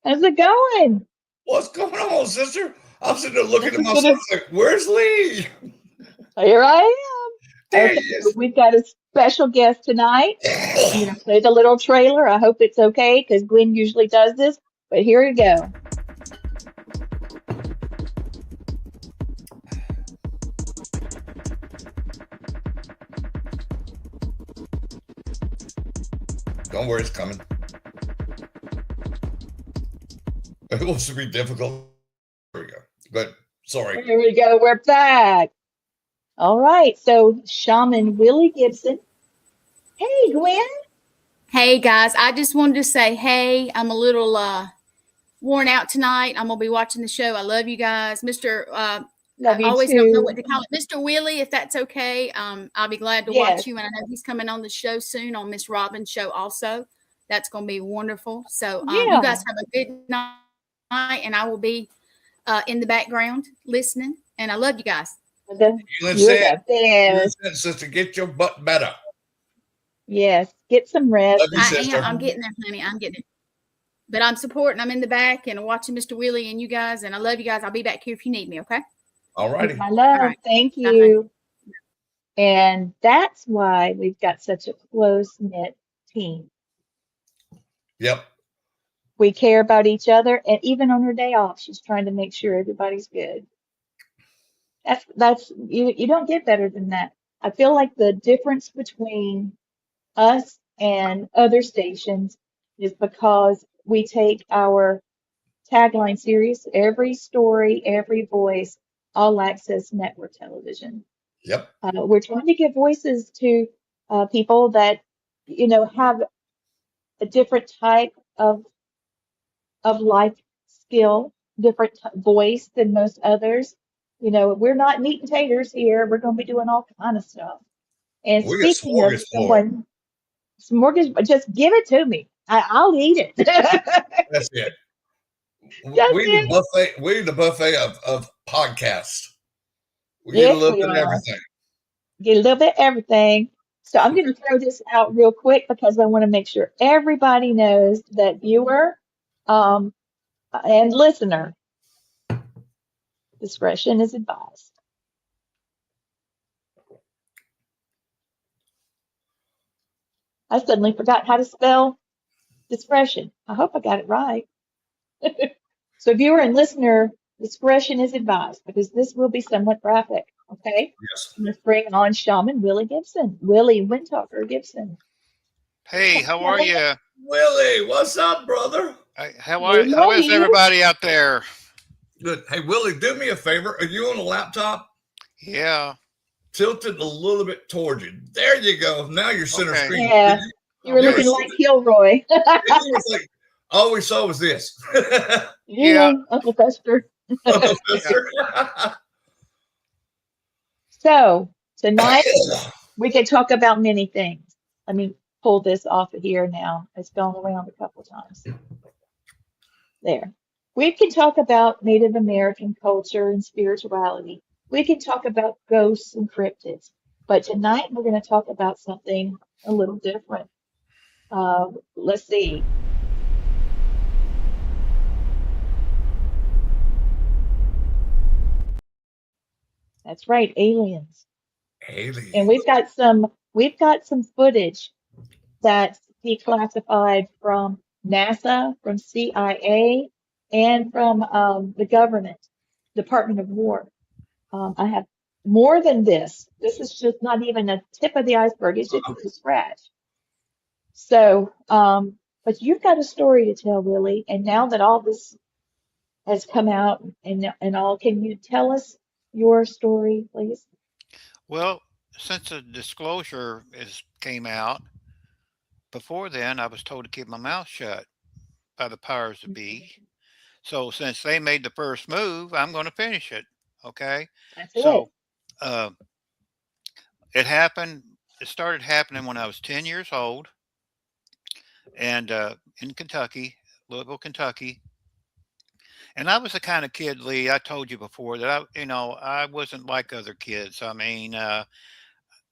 How's it going? What's going on, sister? I'm sitting there looking This at is my son gonna. like, where's Lee? Here I am. There Okay, he so is. we've got a special guest tonight. I'm gonna play the little trailer. I hope it's okay because Gwen usually does this. But here we go. Don't worry, it's coming. It wants to be difficult. There we go. But sorry. Here we go. We're back. All right. So Shaman Willie Gibson. Hey, Gwen. Hey guys, I just wanted to say, hey, I'm a little worn out tonight. I'm gonna be watching the show. I love you guys, Mr. I Love you always don't know what too. to call it, Mr. Willie. If that's okay, I'll be glad to Yes. watch you. And I know he's coming on the show soon on Miss Robin's show also. That's gonna be wonderful. So you Yeah. guys have a good night, and I will be in the background listening. And I love you guys. You You're said, the best. sister, get your butt better. Yes. Get some Love rest. you, I sister. am. I'm getting there, honey. I'm getting it. But I'm supporting. I'm in the back and watching Mr. Willie and you guys. And I love you guys. I'll be back here if you need me. Okay. All righty. My All love. right. Thank Bye, honey. you. And that's why we've got such a close-knit team. Yep. We care about each other, and even on her day off, she's trying to make sure everybody's good. That's you don't get better than that. I feel like the difference between us and other stations is because we take our tagline serious. Every story, every voice, all access network television. Yep. We're trying to give voices to people that, have a different type of life skill, different voice than most others. We're not meat and taters here. We're going to be doing all kind of stuff. And We get speaking of smorgasbord. some mortgage, just give it to me. I'll eat it. That's it. That's We the it. buffet. We the buffet of podcasts. We get a Yes, little we bit of are. everything. Get a little bit of everything. So I'm going to throw this out real quick because I want to make sure everybody knows that viewer um, and listener discretion is advised. I suddenly forgot how to spell discretion. I hope I got it right. So viewer and listener discretion is advised because this will be somewhat graphic. Okay. Yes. I'm going to bring on Shaman Willie Gibson, Willie Windtalker Gibson. Hey, how are you? Willie, what's up, brother? How We love is you. everybody out there? Good. Hey, Willie, do me a favor. Are you on a laptop? Yeah. Tilt it a little bit towards you. There you go. Now you're center Okay. screen. Yeah, you were You ever looking see like Kilroy. it was like all we saw was this. Yeah. Uncle Fester. Yeah. So tonight we can talk about many things. Let me pull this off of here now. It's gone around a couple times. There. We can talk about Native American culture and spirituality. We can talk about ghosts and cryptids. But tonight we're going to talk about something a little different. Let's see. That's right, aliens. And Alien. we've got some footage that's declassified from NASA, from CIA, and from the government, Department of War. I have more than this. This is just not even a tip of the iceberg. It's just a scratch. So, but you've got a story to tell, Willie. And now that all this has come out and all, can you tell us your story, please? Well, since the disclosure came out, before then I was told to keep my mouth shut by the powers that be. So since they made the first move, I'm going to finish it. Okay. That's it. So uh, it happened. It started happening when I was 10 years old, and in Kentucky, Louisville, Kentucky. And I was the kind of kid, Lee, I told you before that I wasn't like other kids. I mean,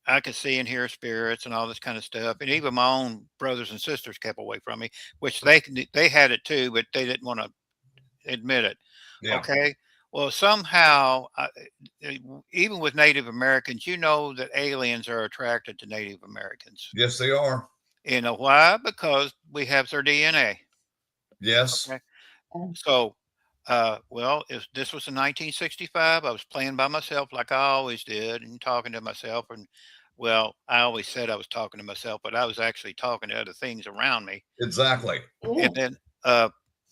I could see and hear spirits and all this kind of stuff, and even my own brothers and sisters kept away from me, which they had it too, but they didn't want to admit it. Yeah. Okay. Well, somehow, even with Native Americans, you know that aliens are attracted to Native Americans. Yes, they are. You know why? Because we have their DNA. Yes. Okay. Um, So, well, if this was in 1965, I was playing by myself like I always did and talking to myself. And well, I always said I was talking to myself, but I was actually talking to other things around me. Exactly. yeah. And then,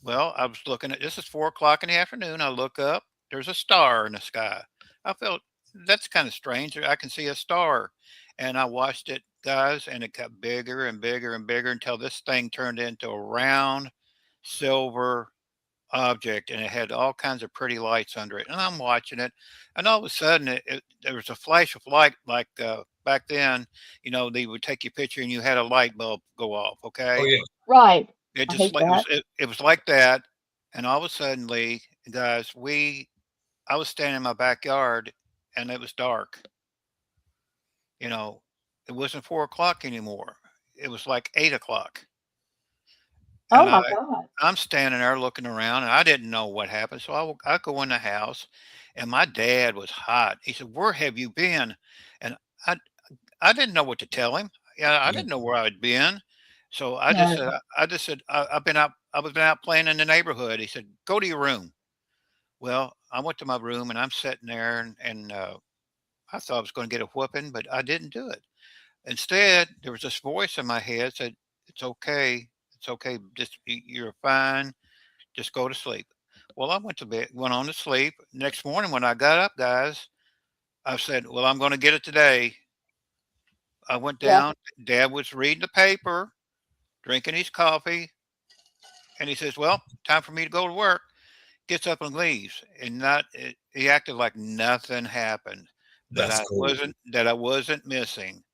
well, I was looking at this is 4 o'clock in the afternoon. I look up, there's a star in the sky. I felt that's kind of strange. I can see a star. And I watched it, guys, and it got bigger and bigger and bigger until this thing turned into a round silver object, and it had all kinds of pretty lights under it. And I'm watching it, and all of a sudden, there was a flash of light, like back then. You know, they would take your picture, and you had a light bulb go off. Oh, Okay, yeah. Right. it I just hate like that. it was like that, and all of a sudden, guys, I was standing in my backyard, and it was dark. You know, it wasn't 4 o'clock anymore. It was like 8 o'clock, Oh and my God. I'm standing there looking around, and I didn't know what happened. So I go in the house, and my dad was hot. He said, "Where have you been?" And I I didn't know what to tell him. Yeah, I Yeah. didn't know where I'd been. So No. I just said, I've been out. I was been out playing in the neighborhood. He said, "Go to your room." Well, I went to my room, and I'm sitting there, and I thought I was going to get a whooping, but I didn't do it. Instead, there was this voice in my head said, "It's okay. It's okay. Just you're fine. Just go to sleep." Well, I went to bed, went on to sleep. Next morning when I got up, guys, I said, "Well, I'm going to get it today." I went Yep. down. Dad was reading the paper, drinking his coffee, and he says, "Well, time for me to go to work." Gets up and leaves, and he acted like nothing happened, That's cool. that I wasn't missing.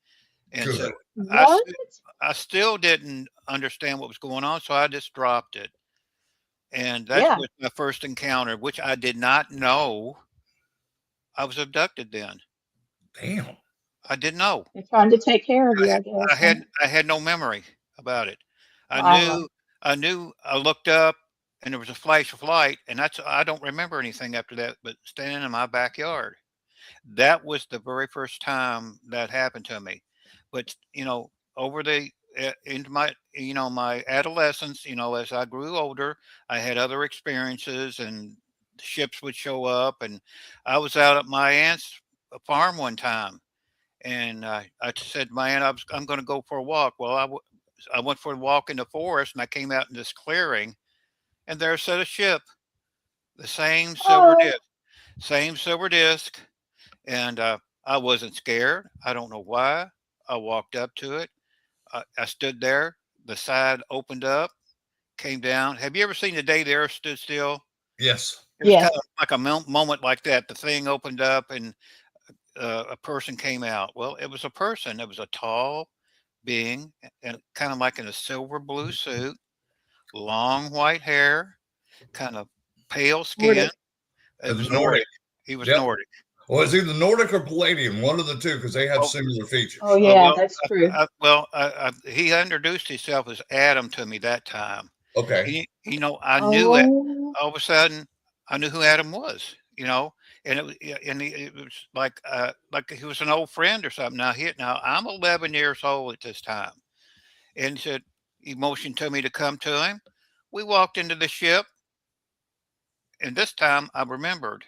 And so Good. I What? st- I still didn't understand what was going on, so I just dropped it. And that Yeah. was my first encounter, which I did not know I was abducted then. Damn. I didn't know. They're trying to take care of I you, ha I guess, huh? I had no memory about it. I Wow. knew I looked up and there was a flash of light, and I don't remember anything after that but standing in my backyard. That was the very first time that happened to me. But, over into my adolescence, as I grew older, I had other experiences and ships would show up. And I was out at my aunt's farm one time, and I said, "My aunt, I'm going to go for a walk." Well, I went for a walk in the forest, and I came out in this clearing, and there sat a ship, the Oh, same silver disc, and I wasn't scared. I don't know why. I walked up to it. I stood there. The side opened up, came down. Have you ever seen the day the earth stood still? Yes. It was kind yes. of like a moment like that. The thing opened up and a person came out. Well, it was a person. It was a tall being, and kind of like in a silver blue suit, long white hair, kind of pale skin. Nordic. It The was Nordic. Nordic. He was Yep. Nordic. Well, it's either Nordic or Palladium, one of the two, because they have Oh, similar Oh, features. yeah, well, that's true. he introduced himself as Adam to me that time. Okay. I knew it. Oh, All of a sudden, I knew who Adam was. And it was like he was an old friend or something. Now I'm 11 years old at this time, and he motioned to me to come to him. We walked into the ship, and this time I remembered.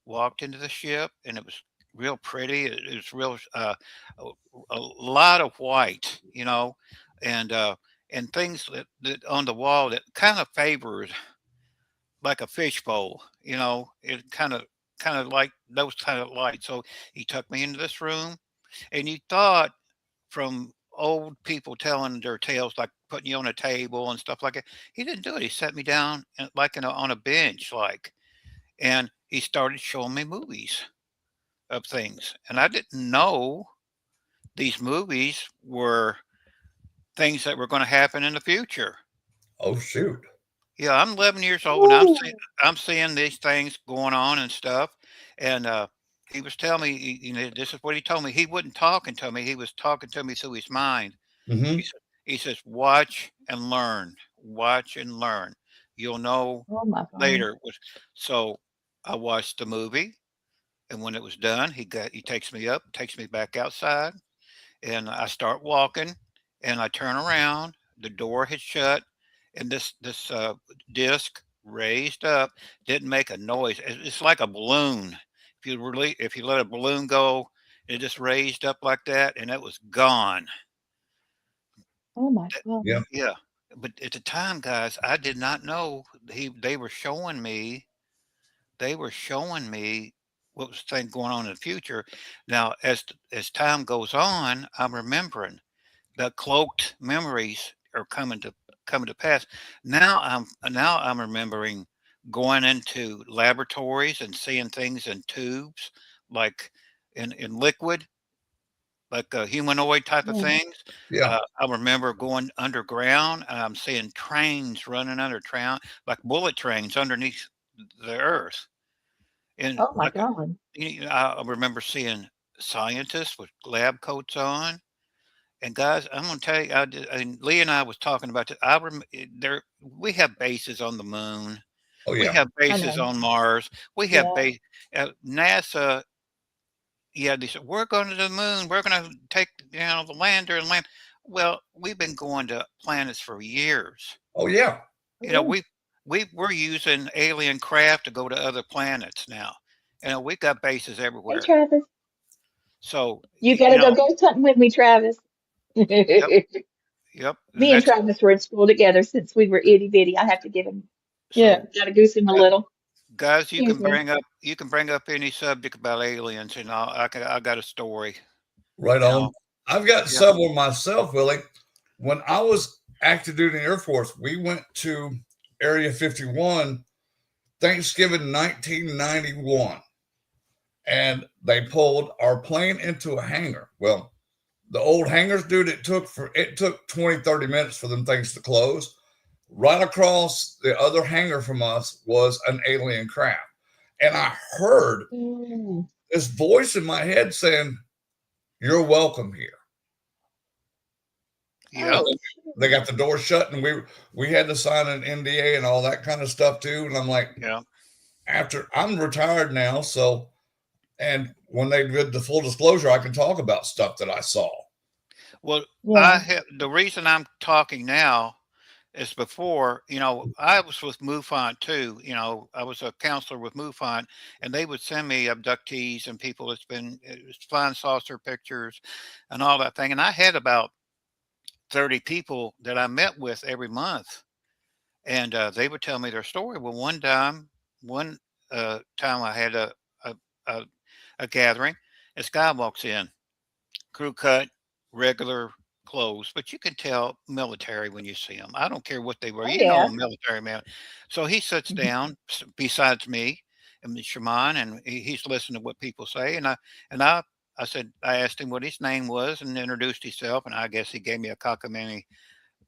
Walked into the ship, and it was real pretty. It was real a, a lot of white. And things that on the wall that kind of favored like a fishbowl. It kind of like those kind of lights. So he took me into this room, and you thought from old people telling their tales, like putting you on a table and stuff like that. He didn't do it. He set me down on a bench, and he started showing me movies of things, and I didn't know these movies were things that were going to happen in the future. Oh, shoot. Yeah, I'm 11 years old, and ooh. I'm seeing these things going on and stuff, and he was telling me, this is what he told me. He wasn't talking to me. He was talking to me through his mind. Hmm. He says, watch and learn. Watch and learn. You'll know Oh my God. later. So I watched the movie, and when it was done, he takes me up, takes me back outside, and I start walking, and I turn around. The door had shut, and this disc raised up, didn't make a noise. It's like a balloon. If you let a balloon go, it just raised up like that, and it was gone. Oh my Yeah. God. Yeah, but at the time, guys, I did not know they were showing me. They were showing me what was thing going on in the future. Now, as time goes on, I'm remembering the cloaked memories are coming to pass. Now I'm remembering going into laboratories and seeing things in tubes, like in liquid, like humanoid type of Yeah. things. Yeah. I remember going underground and I'm seeing trains running underground, like bullet trains underneath the earth. And Oh my like God. I remember seeing scientists with lab coats on. And guys, I'm gonna tell you, and Lee and I was talking about it. There we have bases on the moon. Oh We yeah. have I bases know. on Mars. We have Yeah. base NASA. Yeah, they said we're going to the moon. We're going to take the lander and land. Well, we've been going to planets for years. Oh yeah. You know, Yeah. we're using alien craft to go to other planets now. We've got bases Hey, everywhere. Travis, So you gotta go ghost hunting with me, Travis. yep, Me yep. And and that's Travis were in school together since we were itty bitty. I have to give him, yeah, so gotta goose him a gu- little. guys. Excuse me. You can bring up any subject about aliens, and I got a story. Right You on. know, I've got yeah. several myself, Willie. When I was active duty in the Air Force, we went to Area 51 Thanksgiving 1991, and they pulled our plane into a hangar. Well, the old hangars, dude, it took 20, 30 minutes for them things to close. Right across the other hangar from us was an alien craft. And I heard Mm. this voice in my head saying, "You're welcome here." Yep. Oh, They shoot. got the door shut, and we had to sign an NDA and all that kind of stuff too. And I'm like, Yeah. after I'm retired now, so and when they did the full disclosure, I can talk about stuff that I saw. Well, Yeah. the reason I'm talking now is before, I was with MUFON too. I was a counselor with MUFON, and they would send me abductees and people flying saucer pictures and all that thing. And I had about 30 people that I met with every month, and they would tell me their story. Well, one time I had a, a, a gathering, this guy walks in, crew cut, regular clothes, but you can tell military when you see him. I don't care what they were. Oh, You know, yeah. a military man. So he sits Mhm. down besides me and the shaman, and he's listening to what people say. And I said, I asked him what his name was and introduced himself. And I guess he gave me a cockamamie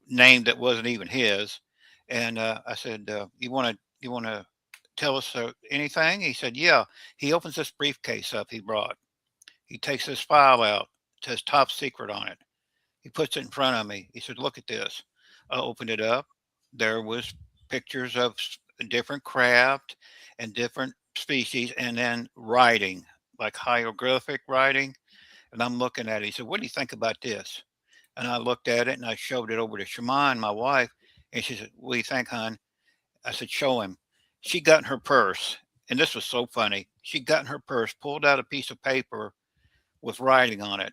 name that wasn't even his. And I said, you want to tell us anything? He said, yeah. He opens this briefcase up he brought. He takes this file out. It says top secret on it. He puts it in front of me. He said, look at this. I opened it up. There was pictures of different craft and different species, and then writing, like hieroglyphic writing. And I'm looking at it. He said, what do you think about this? And I looked at it and I showed it over to Shaman, my wife. And she said, what do you think, hon? I said, show him. She got in her purse. And this was so funny. She got in her purse, pulled out a piece of paper with writing on it,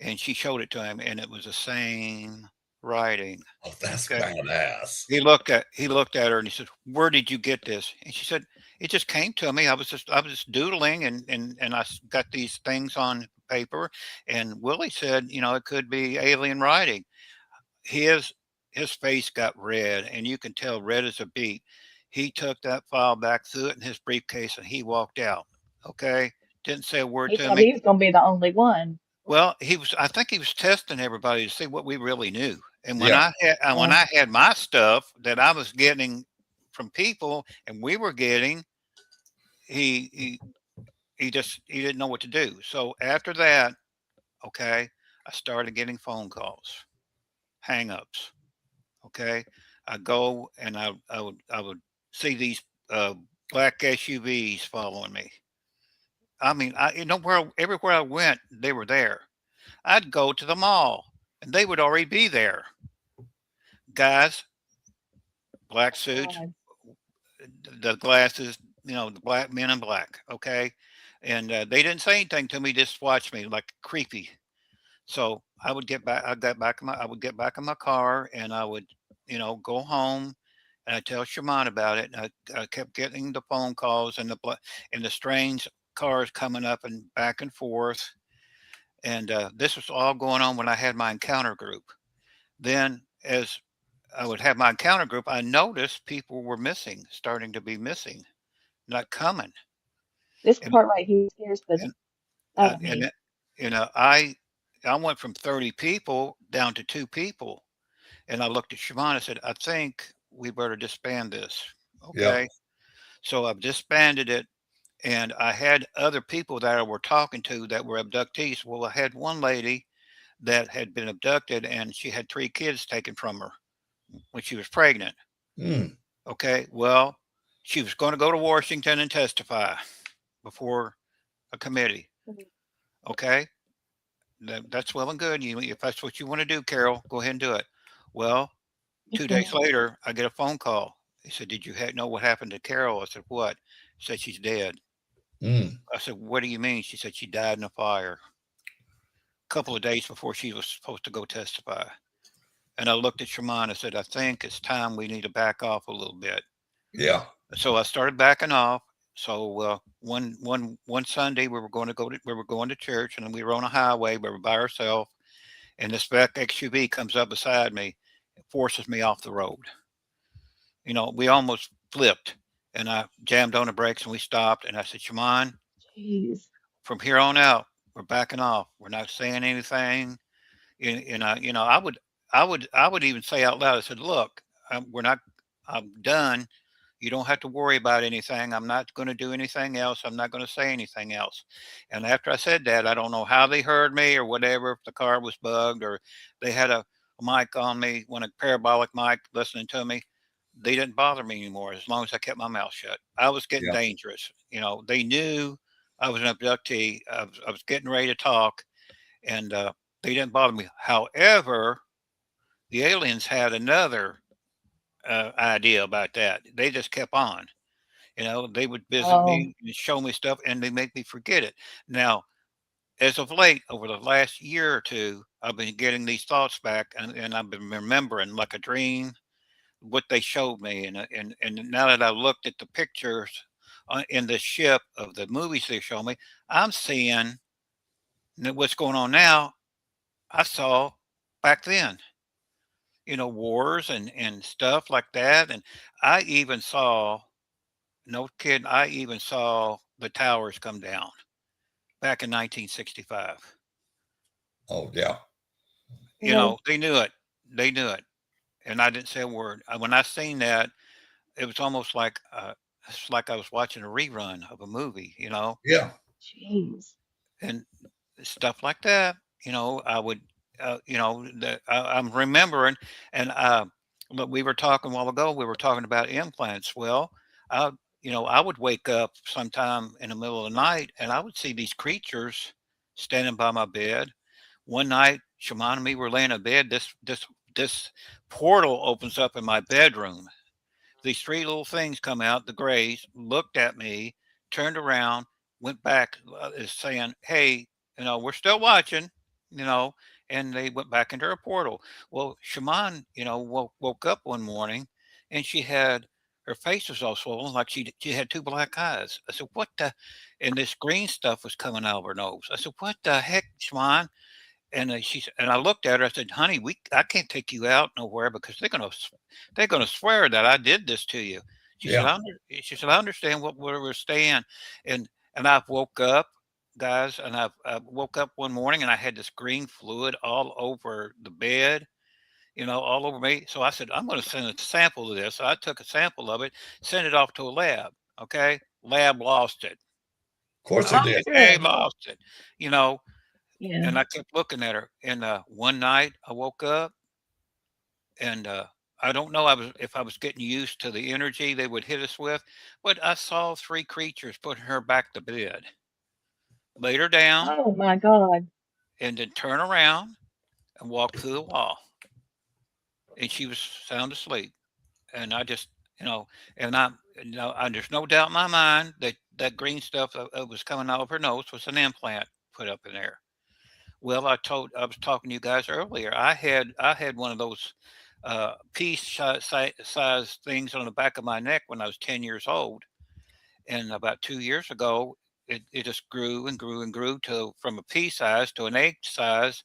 and she showed it to him, and it was the same writing. Oh, that's Okay. badass. He looked at her and he said, "Where did you get this?" And she said, "It just came to me. I was just doodling, and got these things on paper." And Willie said, it could be alien writing. His his face got red, and you can tell red as a beet. He took that file back, threw it in his briefcase, and he walked out. Okay, didn't say a word He to thought me. he was gonna be the only one. Well, I think he was testing everybody to see what we really knew. And Yeah. when Yeah. I had my stuff that I was getting from people and we were getting, he he didn't know what to do. So after that, okay, I started getting phone calls, hang-ups. Okay, I go and I would see these uh, black SUVs following me. I mean, where everywhere I went, they were there. I'd go to the mall, and they would already be there. Guys, black suits, God. the glasses, the black men in black. Okay, and they didn't say anything to me; just watched me like creepy. So I would get back. I would get back in my car, and I would, go home, and I tell Shaman about it. And I kept getting the phone calls and the strange cars coming up and back and forth. And this was all going on when I had my encounter group. Then, as I would have my encounter group, I noticed people were missing, starting to be missing, not coming. This And part right here scares the and out of and me. you know, I went from 30 people down to 2 people. And I looked at Siobhan. I said, I think we better disband this. Yeah. Okay. So I've disbanded it. And I had other people that I were talking to that were abductees. Well, I had one lady that had been abducted and she had 3 kids taken from her when she was pregnant. Mm. Okay. Well, she was going to go to Washington and testify before a committee. Okay. That's well and good. If that's what you want to do, Carol, go ahead and do it. Well, 2 days later, I get a phone call. He said, "Did you know what happened to Carol?" I said, "What?" He said, "She's dead." Mm. I said, "What do you mean?" She said, "She died in a fire a couple of days before she was supposed to go testify." And I looked at Sherman. I said, "I think it's time we need to back off a little bit." Yeah. So I started backing off. So one Sunday we were going to church, and we were on a highway. We were by ourselves, and this black XUV comes up beside me, and forces me off the road. We almost flipped, and I jammed on the brakes and we stopped. And I said, Shaman, Jeez. from here on out, we're backing off. We're not saying anything. I would even say out loud, I said, look, we're not, I'm done. You don't have to worry about anything. I'm not going to do anything else. I'm not going to say anything else. And after I said that, I don't know how they heard me or whatever, if the car was bugged or they had a mic on me, a parabolic mic listening to me. They didn't bother me anymore as long as I kept my mouth shut. I was getting Yeah. dangerous. They knew I was an abductee. I was getting ready to talk, and they didn't bother me. However, the aliens had another idea about that. They just kept on. They would visit Oh, me and show me stuff, and they make me forget it. Now, as of late, over the last year or two, I've been getting these thoughts back, and I've been remembering like a dream what they showed me, and now that I looked at the pictures in the ship of the movies they show me, I'm seeing that what's going on now. I saw back then, wars and stuff like that, and I even saw, no kidding, I even saw the towers come down back in 1965. Oh, yeah. well, They knew it. They knew it, and I didn't say a word. When I seen that, it was almost like it's like I was watching a rerun of a movie, Yeah. jeez. and stuff like that. I would, I'm remembering, and look, we were talking a while ago. We were talking about implants. Well, I, I would wake up sometime in the middle of the night, and I would see these creatures standing by my bed. One night, Shaman and me were laying in bed. This portal opens up in my bedroom. These 3 little things come out, the grays, looked at me, turned around, went back, is saying, "Hey, we're still watching," you know, and they went back into her portal. Well, Shaman, woke up one morning and she had her face was all swollen, like she had 2 black eyes. I said, "What the?" And this green stuff was coming out of her nose. I said, "What the heck, Shaman?" And and I looked at her. I said, "Honey, I can't take you out nowhere because they're gonna swear that I did this to you." She said, Yeah. she said, "I understand where we're staying," and I've woke up, guys, and I woke up one morning and I had this green fluid all over the bed, all over me. So I said, "I'm going to send a sample of this." So I took a sample of it, sent it off to a lab. Okay, lab lost it. Of course they Oh, did. They Sure. lost it, you know. Yeah. And I kept looking at her. And one night I woke up, and I don't know if I was getting used to the energy they would hit us with, but I saw three creatures putting her back to bed, laid her down, Oh my God. and then turn around and walk through the wall. And she was sound asleep. And I just, you know, and I, there's no doubt in my mind that that green stuff that was coming out of her nose was an implant put up in there. Well, I was talking to you guys earlier. I had one of those size things on the back of my neck when I was 10 years old, and about 2 years ago, it just grew and grew and grew to from a pea size to an egg size,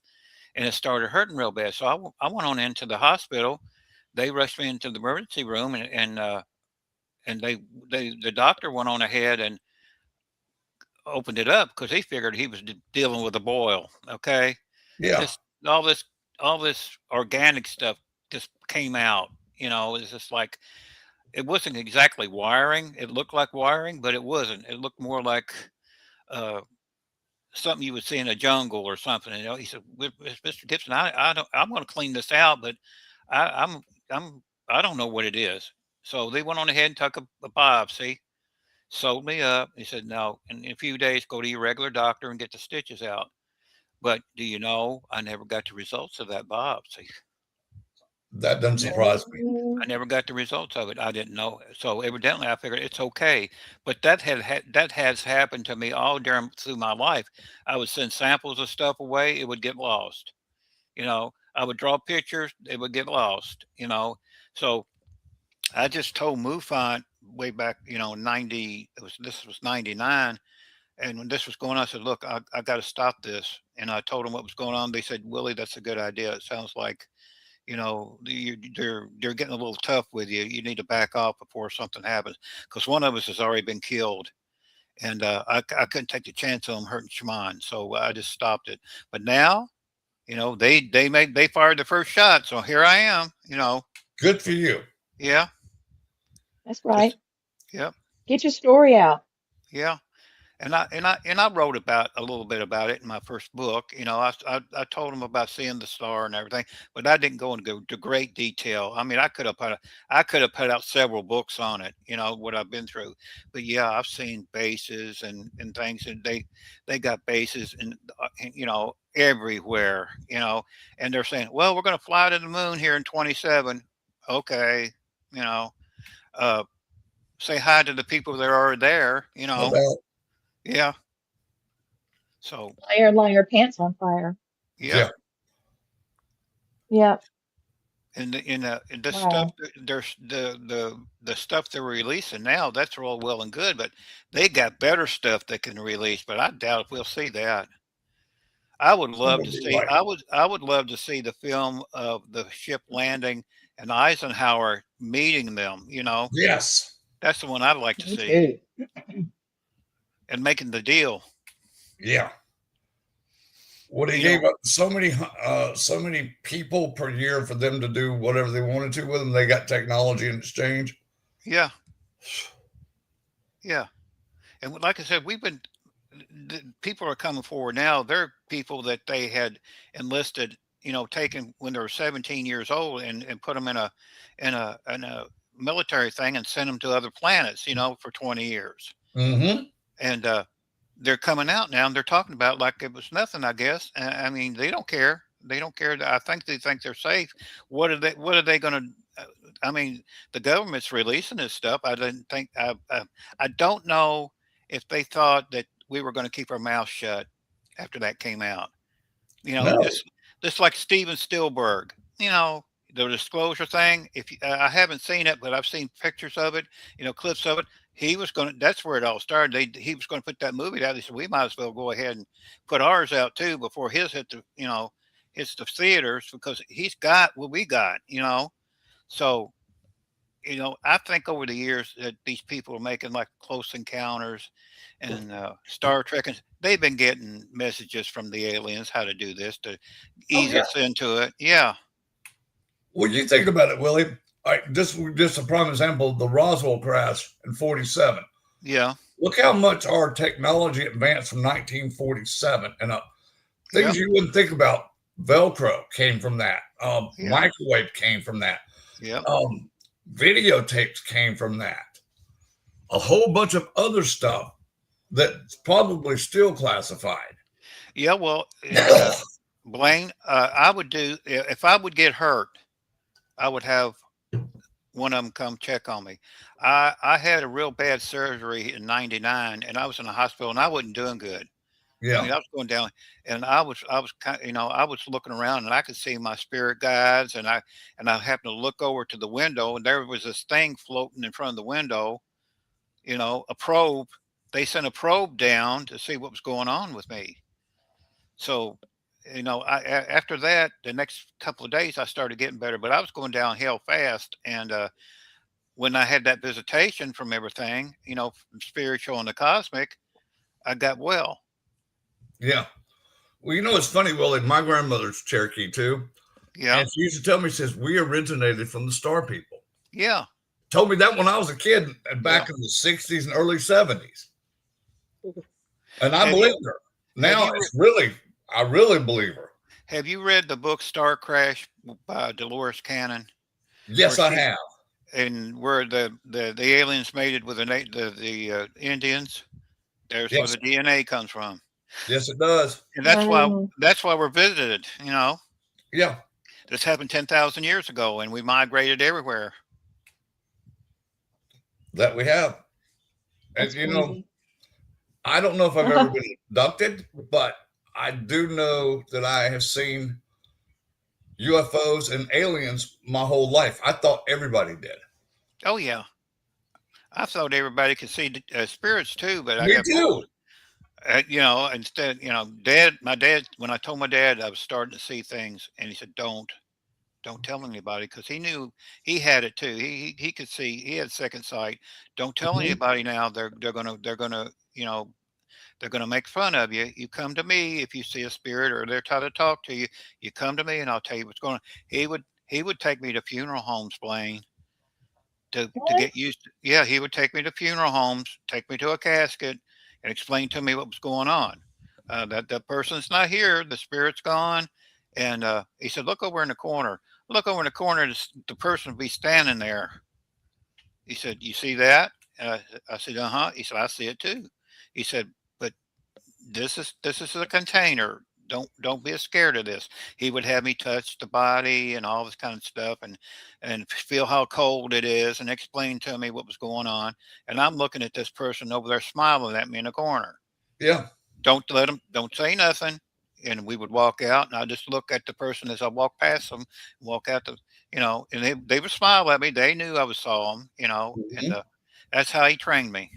and it started hurting real bad. So I went on into the hospital. They rushed me into the emergency room, and the doctor went on ahead and opened it up because he figured he was dealing with a boil. Okay, Yeah. this all this all this organic stuff just came out. It's just like it wasn't exactly wiring. It looked like wiring, but it wasn't. It looked more like uh, something you would see in a jungle or something. He said, "Mr. Gibson, I don't. I'm going to clean this out, but I, I'm I'm I don't know what it is." So they went on ahead and took a biopsy, sewed me up. He said, "No, in a few days, go to your regular doctor and get the stitches out." But do you know, I never got the results of that biopsy. That doesn't Ne- surprise me. Oh, I never got the results of it. I didn't know. So evidently, I figured it's okay. But that has happened to me all during through my life. I would send samples of stuff away; it would get lost. I would draw pictures; it would get lost. So I just told MUFON way back, 90. This was 99, and when this was going on, I said, "Look, I got to stop this." And I told them what was going on. They said, "Willie, that's a good idea. It sounds like they're getting a little tough with you. You need to back off before something happens because one of us has already been killed, and I couldn't take the chance of them hurting Shimon, so I just stopped it. But now, they fired the first shot, so here I am. Good for you. Yeah, that's right. just yeah, Get your story out. yeah. And I wrote about a little bit about it in my first book. I told them about seeing the star and everything, but I didn't go into great detail. I mean, I could have put out several books on it. What I've been through. But yeah, I've seen bases and things, and they got bases everywhere. And they're saying, well, we're going to fly to the moon here in 27. Okay, you know, uh, say hi to the people that are there. No doubt. Yeah. So, Liar, liar, pants on fire. yeah, Yeah. Yeah. and the stuff Wow. there's the stuff they're releasing now, that's all well and good, but they got better stuff they can release, but I doubt if we'll see that. I would love to Probably see right. I would love to see the film of the ship landing and Eisenhower meeting them. Yes. That's the one I'd like to Me see, too. and making the deal. Yeah. What he You gave know, up so many people per year for them to do whatever they wanted to with them. They got technology in exchange. yeah, yeah. And like I said, people are coming forward now. They're people that they had enlisted, taken when they were 17 years old, and put them in a military thing and sent them to other planets, for 20 years. Mm-hmm. And they're coming out now and they're talking about it like it was nothing. I guess. I mean, they don't care. They don't care. I think they think they're safe. What are they going to? I mean, the government's releasing this stuff. I didn't think. I don't know if they thought that we were going to keep our mouth shut after that came out. No. Just like Steven Spielberg. The disclosure thing. If I haven't seen it, but I've seen pictures of it. Clips of it. He was going to. That's where it all started. He was going to put that movie out. They said we might as well go ahead and put ours out too before his hits the theaters because he's got what we got. So I think over the years that these people are making like Close Encounters and Star Trek, and they've been getting messages from the aliens how to do this to Oh ease yeah. us into it. Yeah, Well, you think about it, Willie. All right, this is just a prime example of the Roswell crash in 47. Yeah. Look how much our technology advanced from 1947 and up. Yep. Things you wouldn't think about. Velcro came from that. Yeah. Microwave came from that. Yep. Videotapes came from that. A whole bunch of other stuff that's probably still classified. Yeah. Well, Blaine, I would do if I would get hurt, I would have one of them come check on me. I had a real bad surgery in '99, and I was in the hospital, and I wasn't doing good. I Yeah. mean, I was going down, and I was kind, I was looking around, and I could see my spirit guides, and I happened to look over to the window, and there was this thing floating in front of the window. A probe. They sent a probe down to see what was going on with me. So, after that, the next couple of days, I started getting better, but I was going downhill fast, and when I had that visitation from everything, from spiritual and the cosmic, I got well. Yeah. Well, it's funny, Willie. My grandmother's Cherokee too. Yeah. And she used to tell me, says, we originated from the Star People. Yeah. Told me that when I was a kid back Yeah. in the 60s and early 70s. And I Have believed you her. have Now you it's really, I really believe her. have you read the book Star Crash by Dolores Cannon, Yes, where I she have. and where the aliens mated with the Indians? There's where Yes. the DNA comes from, Yes, it does. and Oh, that's why we're visited. Yeah. This happened 10,000 years ago, and we migrated everywhere. That we have. And that's crazy. I don't know if I've ever been abducted, but I do know that I have seen UFOs and aliens my whole life. I thought everybody did. Oh yeah, I thought everybody could see spirits too, but I Me got too. fooled. Instead, my dad, when I told my dad I was starting to see things, and he said, don't tell anybody, because he knew he had it too. He could see, he had second sight. Don't tell Mhm. anybody now. They're gonna make fun of you. You come to me if you see a spirit or they're trying to talk to you. You come to me and I'll tell you what's going on. He would take me to funeral homes, Blaine, to What? get used to. Yeah, he would take me to funeral homes, take me to a casket, and explain to me what was going on. That the person's not here, the spirit's gone, and he said, "Look over in the corner. Look over in the corner. The person will be standing there." He said, "You see that?" I said, "Uh huh." He said, "I see it too." He said, "But this is a container. Don't be scared of this." He would have me touch the body and all this kind of stuff, and feel how cold it is, and explain to me what was going on. And I'm looking at this person over there smiling at me in the corner. Yeah. Don't say nothing. And we would walk out, and I just look at the person as I walk past them, walk out and they would smile at me. They knew I was saw them, and Mhm. that's how he trained me.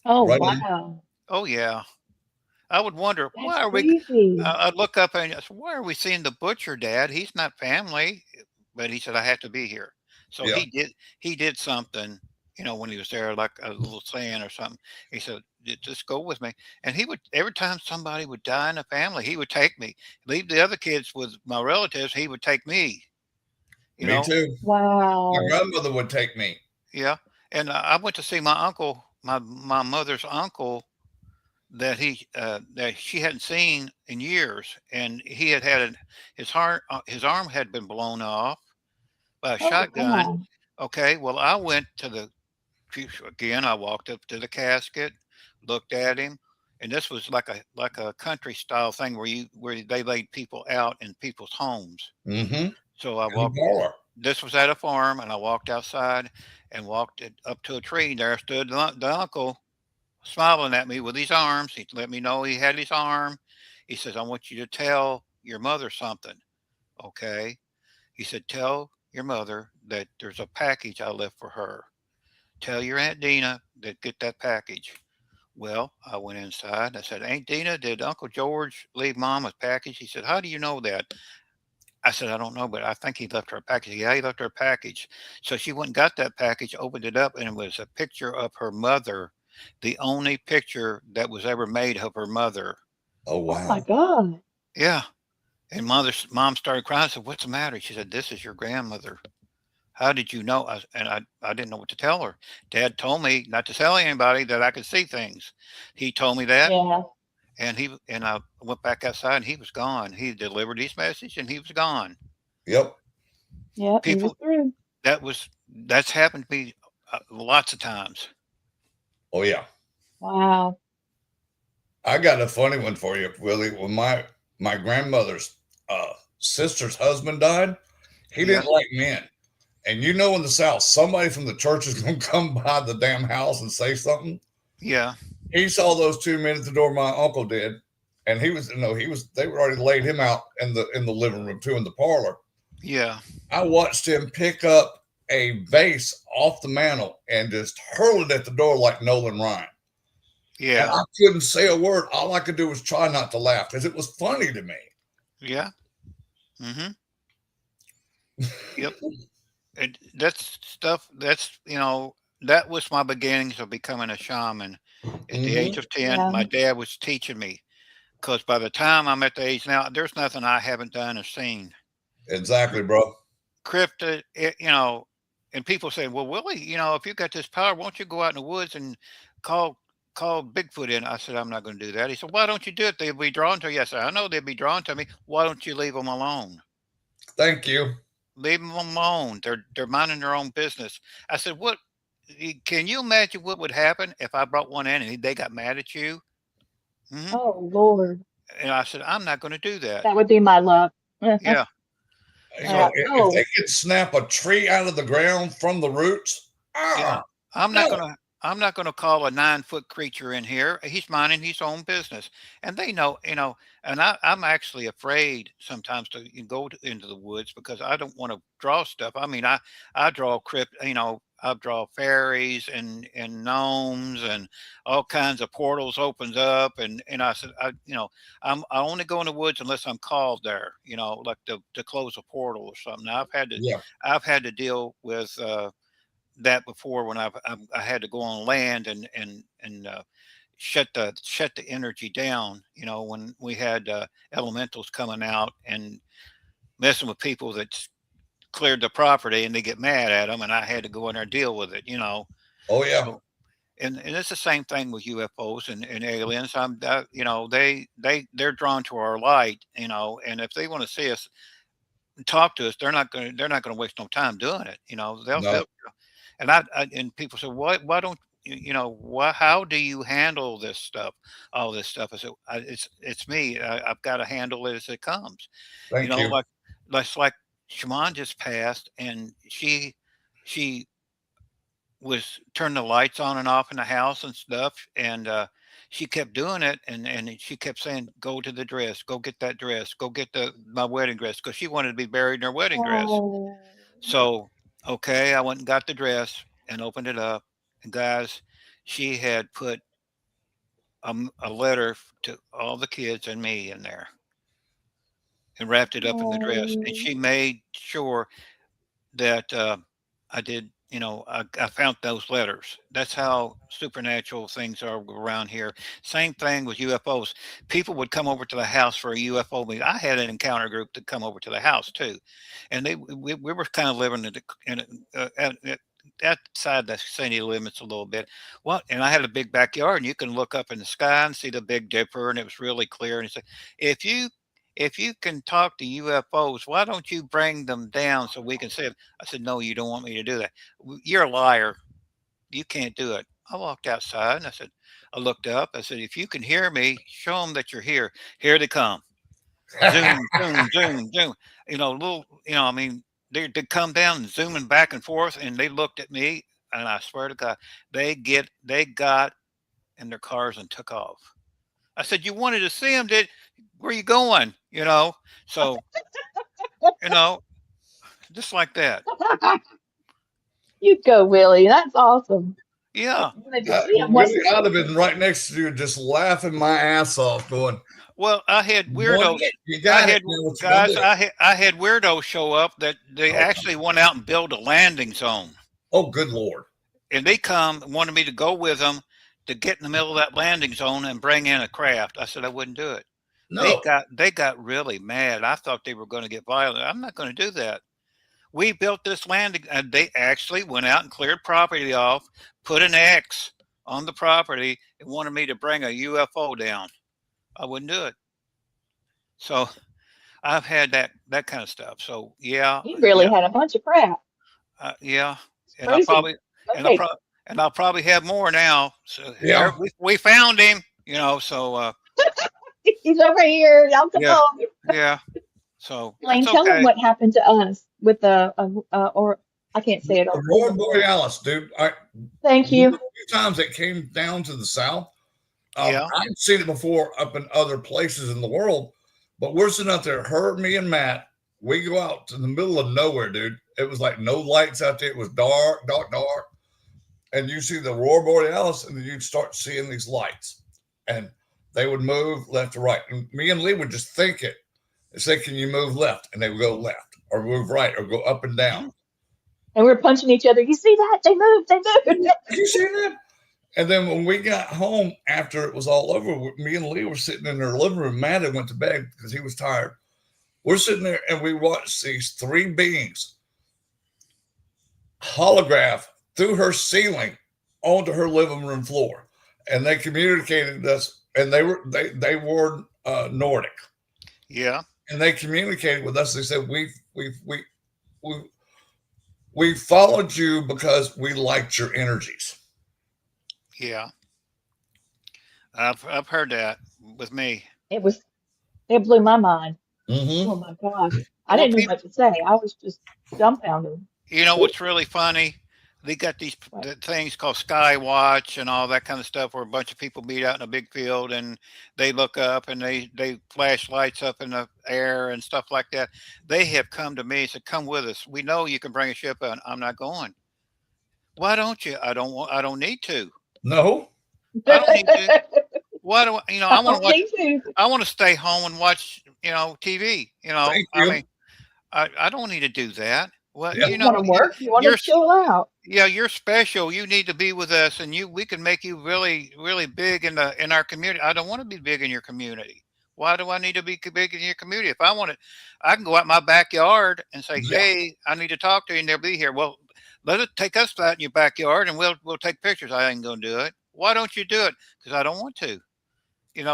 Oh, Right on. wow. Oh yeah. I would wonder, That's why are we creepy. I'd look up and I said, "Why are we seeing the butcher, Dad? He's not family." But he said, "I have to be here." So Yeah. he did something, when he was there, like a little saying or something. He said, Just go with me." And he would, every time somebody would die in the family, he would take me, leave the other kids with my relatives. He would take me, you Me know? too. My Wow. grandmother would take me. Yeah. And I went to see my uncle, my mother's uncle, that she hadn't seen in years, and he his arm had been blown off by a Oh, shotgun. God. Okay, well, I went to again. I walked up to the casket, looked at him, and this was like a country style thing where they laid people out in people's homes. Mm-hmm. So I In the walked. parlor. This was at a farm, and I walked outside and walked up to a tree. There stood the uncle, smiling at me with his arms. He let me know he had his arm. He says, "I want you to tell your mother something." Okay. He said, "Tell your mother that there's a package I left for her. Tell your Aunt Dina that get that package." Well, I went inside. I said, "Aunt Dina, did Uncle George leave Mom a package?" He said, "How do you know that?" I said, "I don't know, but I think he left her a package." Yeah, he left her a package. So she went and got that package, opened it up, and it was a picture of her mother, the only picture that was ever made of her mother. Oh, Oh, my wow. God. Yeah. And mom started crying. I said, "What's the matter?" She said, "This is your grandmother. how did you know? I didn't know what to tell her. Dad told me not to tell anybody that I could see things. He told me that, Yeah. and I went back outside, and he was gone. He delivered his message, and he was gone. Yep. Yep. He was People, through. that's happened to me lots of times. Oh yeah. Wow. I got a funny one for you, Willie. When my grandmother's sister's husband died, he Yeah, didn't like men. And you know, in the South, somebody from the church is going to come by the damn house and say something. yeah, He saw those two men at the door. My uncle did, and they were already laid him out in the living room too, in the parlor. yeah, I watched him pick up a vase off the mantle and just hurl it at the door like Nolan Ryan. And yeah, I couldn't say a word. All I could do was try not to laugh because it was funny to me. yeah. Mm-hmm. Yep. And that's stuff. That was my beginnings of becoming a shaman. At the age Mm-hmm. of 10, Yeah. my dad was teaching me. Because by the time I'm at the age now, there's nothing I haven't done or seen. Exactly, bro. Cryptid, and people say, "Well, Willie, if you got this power, won't you go out in the woods and call call Bigfoot in?" I said, "I'm not going to do that." He said, "Why don't you do it? They'll be drawn to you." I said, "I know they'll be drawn to me. Why don't you leave them alone? Thank you. Leave them alone. They're minding their own business." I said, "What? Can you imagine what would happen if I brought one in and they got mad at you?" Hmm. Oh, Lord. And I said, "I'm not going to do that." That would be my luck. Yeah. You know, So if Oh, they could snap a tree out of the ground from the roots, yeah, I'm not no. gonna I'm not gonna call a 9-foot creature in here. He's minding his own business. And they know, and I'm actually afraid sometimes to go into the woods because I don't want to draw stuff. I mean, I draw I draw fairies and gnomes and all kinds of portals opens up and I said I only go in the woods unless I'm called there, like to close a portal or something. Yeah. I've had to deal with that before when I had to go on land and shut the energy down. When we had elementals coming out and messing with people that cleared the property and they get mad at them, and I had to go in there and deal with it. Oh yeah. So and it's the same thing with UFOs and aliens. They're drawn to our light. And if they want to see us and talk to us, they're not going to waste no time doing it. They'll No. and people say, why don't how do you handle this stuff, all this stuff? I said, it's me. I've got to handle it as it comes. Thank you. Like Shaman just passed, and she was turning the lights on and off in the house and stuff, and she kept doing it, and she kept saying, "Go to the dress, go get that dress, go get my wedding dress," because she wanted to be buried in her wedding dress. oh, So, okay, I went and got the dress and opened it up. And guys, she had put a letter to all the kids and me in there and wrapped it up in the dress. And oh, she made sure that I did, I found those letters. That's how supernatural things are around here. Same thing with UFOs. People would come over to the house for a UFO meeting. I had an encounter group that come over to the house too, and we were kind of living outside the city limits a little bit. Well, and I had a big backyard, and you can look up in the sky and see the Big Dipper, and it was really clear. And he said, if you can talk to UFOs, why don't you bring them down so we can see them? I said, no, you don't want me to do that. You're a liar. You can't do it. I walked outside and I looked up. I said, if you can hear me, show them that you're here. Here they come. Zoom, zoom, zoom, zoom. I mean, they come down zooming back and forth, and they looked at me, and I swear to God, they got in their cars and took off. I said, you wanted to see them, where are you going? So, you know, just like that. you go, Willie. That's awesome. Yeah. Wanted to see him. Willie, I'd have been right next to you, just laughing my ass off, going, Well, I had "Boy, weirdos. you I got it. had Now what you gonna guys. do?" I had weirdos show up that they actually went out and built a landing zone, Oh, good Lord. and they come and wanted me to go with them to get in the middle of that landing zone and bring in a craft. I said I wouldn't do it. No. They got really mad. I thought they were going to get violent. I'm not going to do that. we built this land, and they actually went out and cleared property off, put an X on the property, and wanted me to bring a UFO down. I wouldn't do it. So I've had that kind of stuff. So yeah, You really had a bunch of crap. yeah, It's and I'll crazy. probably Okay. and I'll probably have more now. So Yeah. we found him, you know. So He's over here. Y'all come Yeah. on. yeah, so Blaine, it's tell them okay. what happened to us with the, or I can't say it. Aurora Borealis, dude. Thank you. A few times it came down to the south. Yeah. I'd seen it before up in other places in the world, but we're sitting out there, her, me, and Matt. We go out to the middle of nowhere, dude. It was like no lights out there. It was dark, dark, dark. And you see the Aurora Borealis, and then you'd start seeing these lights. And they would move left to right. And me and Lee would just think it and say, can you move left? And they would go left or move right or go up and down. And we're punching each other. You see that? They moved. They moved. You see that? And then when we got home after it was all over, me and Lee were sitting in their living room. Matt had went to bed because he was tired. We're sitting there and we watched these three beings holograph through her ceiling onto her living room floor. And they communicated us, and they were Nordic. Yeah. And they communicated with us. They said, we followed you because we liked your energies. Yeah. I've heard that with me. It blew my mind. Mm-hmm. Oh my gosh. I didn't know what to say. I was just dumbfounded. You know what's really funny? They got these things called Sky Watch and all that kind of stuff where a bunch of people meet out in a big field and they look up and they flash lights up in the air and stuff like that. They have come to me and said, come with us. We know you can bring a ship out. I'm not going. Why don't you? I don't need to. No. I don't need to. Why do I, I want to watch, I want to stay home and watch, TV, Thank you. I mean, I don't need to do that. Well, Yeah. You want to work? You want to chill out? Yeah, you're special. You need to be with us, and we can make you really, really big in our community. I don't want to be big in your community. Why do I need to be big in your community? If I want it, I can go out my backyard and say, "Hey, I need to talk to you," and they'll be here. Well, let it take us out in your backyard, and we'll take pictures. I ain't gonna do it. Why don't you do it? Because I don't want to.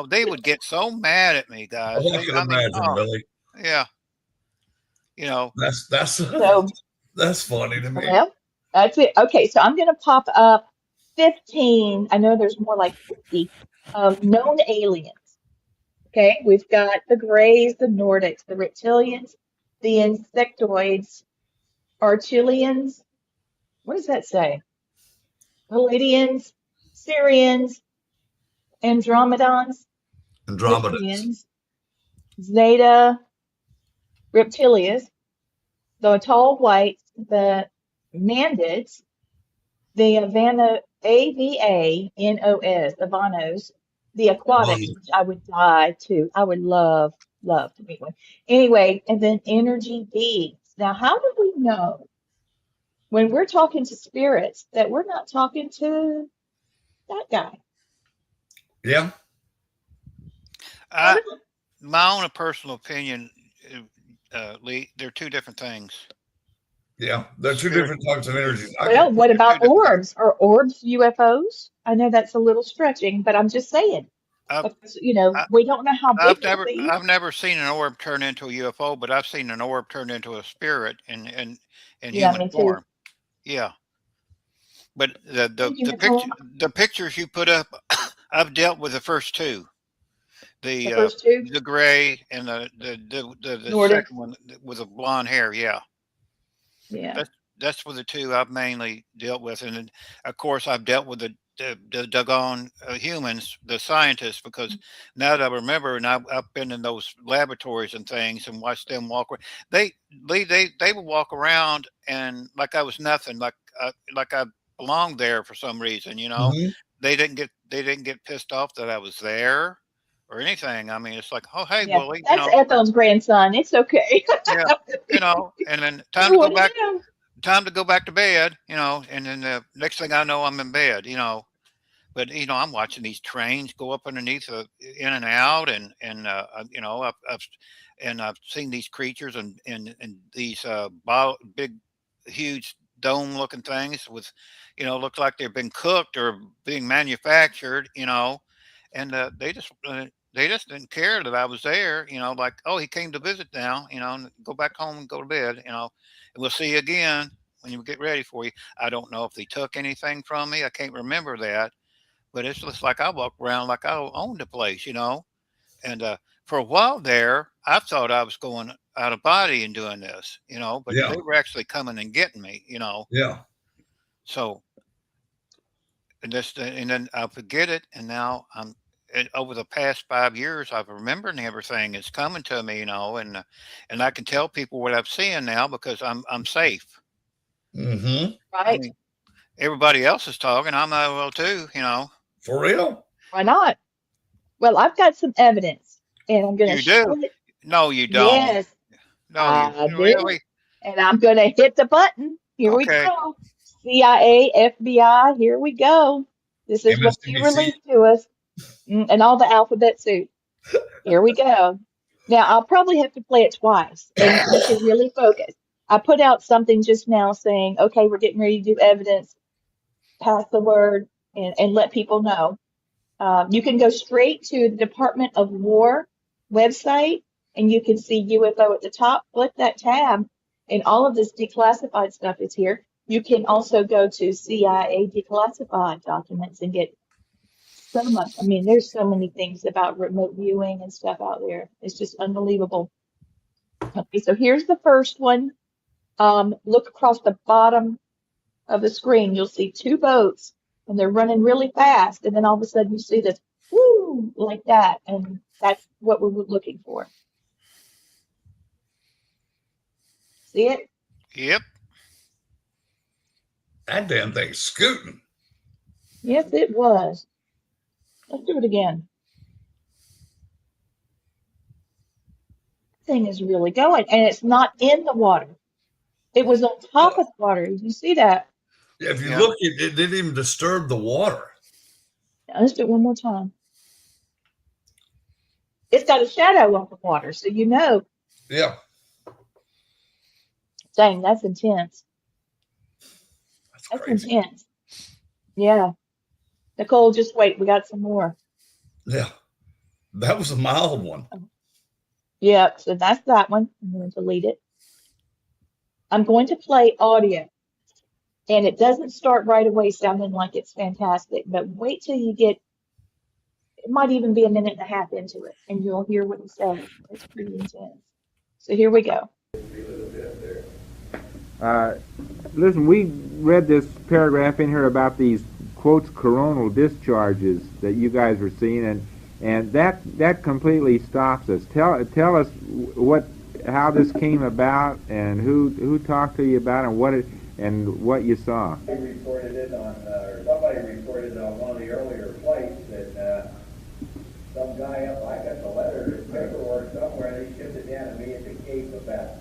They would get so mad at me, guys. I can imagine, really. Yeah. That's funny to me. Well, that's it. Okay, so I'm going to pop up 15. I know there's more like 50 known aliens. Okay, we've got the Greys, the Nordics, the Reptilians, the Insectoids, Archilians. What does that say? Palladians, Syrians, Andromedans, Zeta, Reptilius, the tall whites, the Mandids, the Avanos, the Vanos, the Aquatics, which I would die to. I would love to meet one. Anyway, and then energy beings. Now, how do we know when we're talking to spirits that we're not talking to that guy? Yeah. My own personal opinion, Lee, they're two different things. Yeah, they're two different types of energies. Well, what about orbs? Are orbs UFOs? I know that's a little stretching, but I'm just saying. Because, we don't know how big I've never seen an orb turn into a UFO, but I've seen an orb turn into a spirit in human form. Yeah. But the pictures you put up, I've dealt with the first two. The gray and the second one with the blonde hair. Yeah. Yeah. That's with the two I've mainly dealt with. And then, of course, I've dealt with the doggone humans, the scientists, because now that I remember, and I've been in those laboratories and things and watched them walk around. They would walk around and like I was nothing, like I belonged there for some reason, Mm-hmm. They didn't get pissed off that I was there or anything. I mean, it's like, oh, hey, Yeah, Willie, that's Ethel's grandson. It's okay. Yeah, and then time to go back to bed, and then the next thing I know, I'm in bed, But I'm watching these trains go up underneath, in and out, and I've seen these creatures and these big, huge dome-looking things with, look like they've been cooked or being manufactured, and they just didn't care that I was there, like, oh, he came to visit now, and go back home and go to bed, and we'll see you again when you get ready for you. I don't know if they took anything from me. I can't remember that, but it's just like I walk around like I owned the place, And for a while there, I thought I was going out of body and doing this, but Yeah. they were actually coming and getting me, Yeah. So, and then I forget it, and now over the past 5 years, I've remembered everything that's coming to me, and I can tell people what I'm seeing now because I'm safe. Mm-hmm. I Right? mean, everybody else is talking. I might well too, For real? Why not? Well, I've got some evidence, and I'm going to You do? show it. No, you don't. Yes, No, you I do. really? And I'm going to hit the button. Here we Okay. go. CIA, FBI, here we go. This is what you MSNBC. released to us. And all the alphabet soup. Here we go. Now, I'll probably have to play it twice, and you can really focus. I put out something just now saying, okay, we're getting ready to do evidence, pass the word, and let people know. You can go straight to the Department of War website, and you can see UFO at the top. Click that tab, and all of this declassified stuff is here. You can also go to CIA declassified documents and get so much. I mean, there's so many things about remote viewing and stuff out there. It's just unbelievable. Okay, so here's the first one. Look across the bottom of the screen. You'll see two boats, and they're running really fast. And then all of a sudden, you see this, whoo, like that. And that's what we were looking for. See it? Yep. That damn thing's scooting. Yes, it was. Let's do it again. Thing is really going, and it's not in the water. It was on top of the water. You see that? Yeah, if you Yeah. look, it didn't even disturb the water. Now, let's do it one more time. It's got a shadow on the water, so you know. Yeah. Dang, that's intense. That's That's crazy. intense. Yeah. Nicole, just wait. We got some more. Yeah. That was a mild one. Yeah, so that's that one. I'm going to delete it. I'm going to play audio. And it doesn't start right away sounding like it's fantastic, but wait till you get, it might even be a minute and a half into it, and you'll hear what he says. It's pretty intense. So here we go. Listen, we read this paragraph in here about these quotes coronal discharges that you guys were seeing, and that completely stops us. Tell us how this came about and who talked to you about it and what you saw. Somebody reported it on one of the earlier flights that some guy I got the letter, paperwork somewhere, they shipped it down to me at the Cape about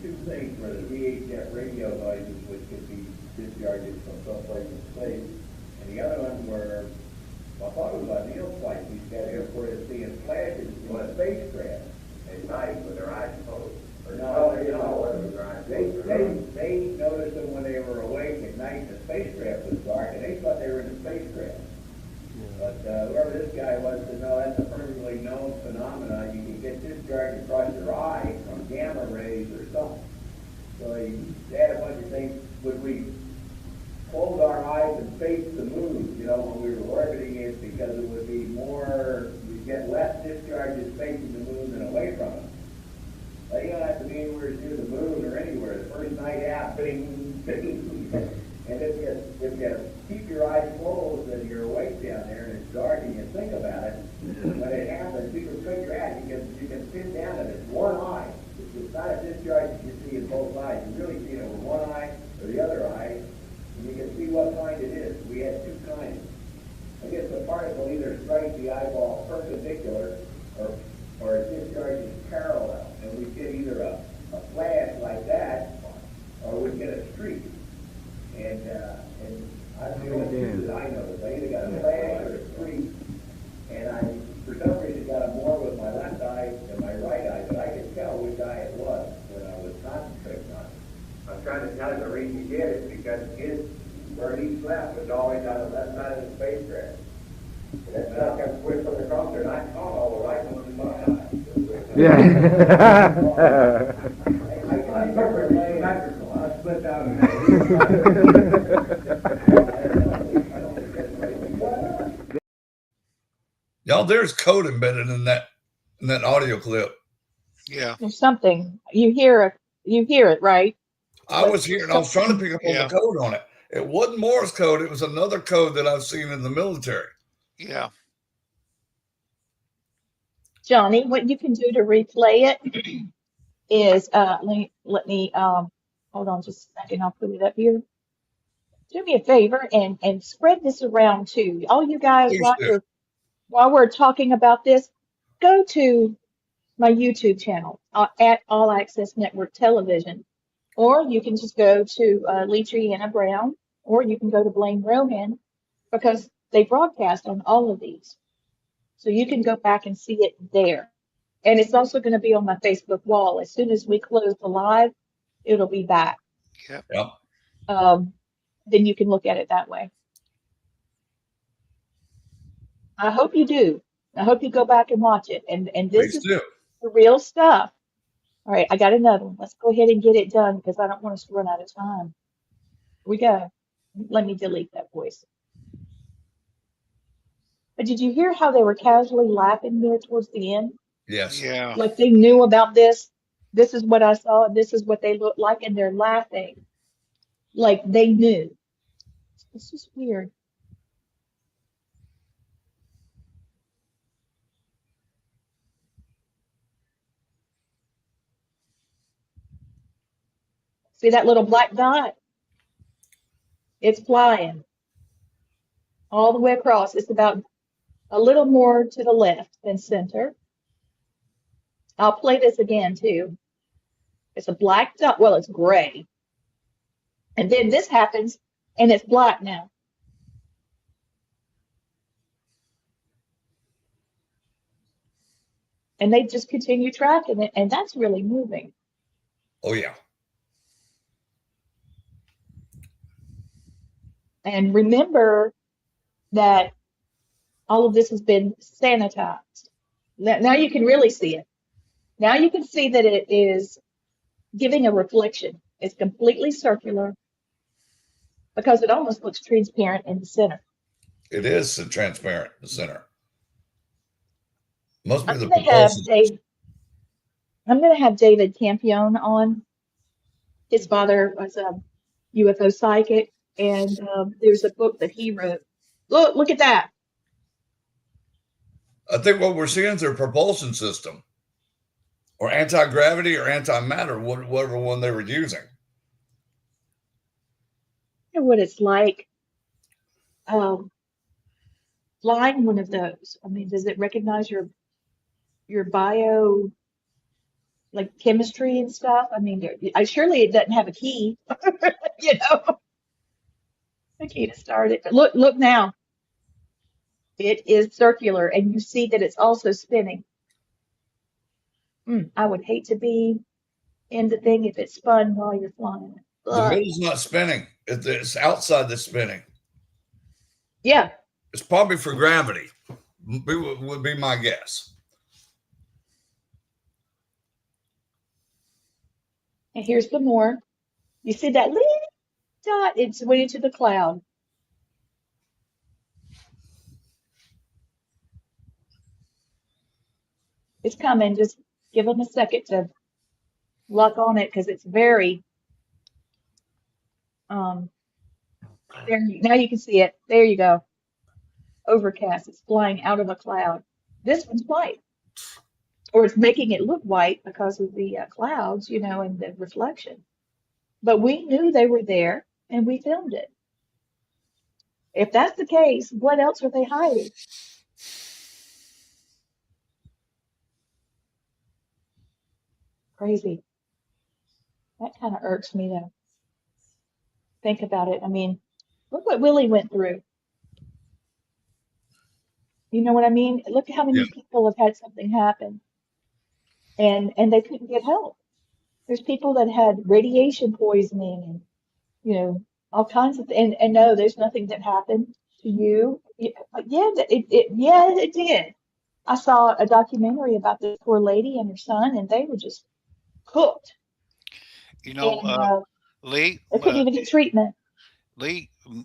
two things were the VHF radio noises, which could be discharges from someplace in space, and the other one were, I thought it was on Neil's flight, these guys reported seeing flashes on a spacecraft at night with their eyes closed. They noticed them when they were awake at night. The spacecraft was dark, and they thought they were in a spacecraft. But whoever this guy was to know, that's a perfectly known phenomenon. You can get discharge across your eye from gamma rays or something. So he had a bunch of things. Would we close our eyes and face the moon, when we were orbiting it, because it would be more, we'd get less discharges facing the moon than away from it. Well, you don't have to be anywhere near the moon or anywhere. The first night out, bing, bing. And if you keep your eyes closed and you're awake down there and it's dark and you think about it, when it happens, you can figure out, you can sit down and it's one eye. It's not a discharge that you see in both eyes. You really see it over one eye or the other eye, and you can see what kind it is. We had two kinds. I guess the particle either strikes the eyeball perpendicular or it discharges parallel. And we get either a flash like that or we get a streak. And I don't know what I noticed. I either got a flash spacecraft. And that stuff got switched on the cross, they're not caught all the right ones in my eye. Yeah. I remember symmetrical, I split out in Y'all, there's code embedded in that audio clip. Yeah. There's something you hear it, right? I was hearing, I was trying to pick up on Yeah. the code on it. It wasn't Morse code, it was another code that I've seen in the military. Yeah. Johnny, what you can do to replay it is let me hold on just a second. I'll put it up here. Do me a favor and spread this around too. All you guys, Please do. while we're talking about this, go to my YouTube channel at All Access Network Television, or you can just go to Letriana Brown, or you can go to Blaine Rohan, because they broadcast on all of these. So you can go back and see it there. And it's also going to be on my Facebook wall. As soon as we close the live, it'll be back. Yep. Then you can look at it that way. I hope you do. I hope you go back and watch it. And this Please is do. the real stuff. All right, I got another one. Let's go ahead and get it done because I don't want us to run out of time. Here we go. Let me delete that voice. But did you hear how they were casually laughing there towards the end? Yes. Yeah. Like they knew about this. This is what I saw, and this is what they look like, and they're laughing. Like they knew. It's just weird. See that little black dot? It's flying all the way across. It's about a little more to the left than center. I'll play this again too. It's a black dot. Well, it's gray. And then this happens and it's black now. And they just continue tracking it, and that's really moving. Oh, yeah. And remember that all of this has been sanitized. Now you can really see it. Now you can see that it is giving a reflection. It's completely circular because it almost looks transparent in the center. It is transparent, the center. Must be I'm the going to have propulsion. I'm going to have David Campione on. His father was a UFO psychic, and there's a book that he wrote. Look at that. I think what we're seeing is their propulsion system, or anti-gravity or antimatter, whatever one they were using. You know what it's like flying one of those. I mean, does it recognize your bio, like chemistry and stuff? I mean, surely it doesn't have a key, you know, a key to start it. But look now. It is circular, and you see that it's also spinning. I would hate to be in the thing if it spun while you're flying. The middle's not spinning. It's outside the spinning. Yeah. It's probably for gravity, would be my guess. And here's the more. You see that little dot? It's way into the cloud. It's coming. Just give them a second to lock on it because it's very there. Now you can see it. There you go. Overcast. It's flying out of a cloud. This one's white, or it's making it look white because of the clouds, you know, and the reflection. But we knew they were there, and we filmed it. If that's the case, what else are they hiding? Crazy. That kind of irks me to think about it. I mean, look what Willie went through. You know what I mean? Look how many people have had something happen and they couldn't get help. There's people that had radiation poisoning and, you know, all kinds of things. And no, there's nothing that happened. to you. Yeah, it did. I saw a documentary about this poor lady and her son, and they were just cooked, You know, and Lee, they couldn't even get treatment.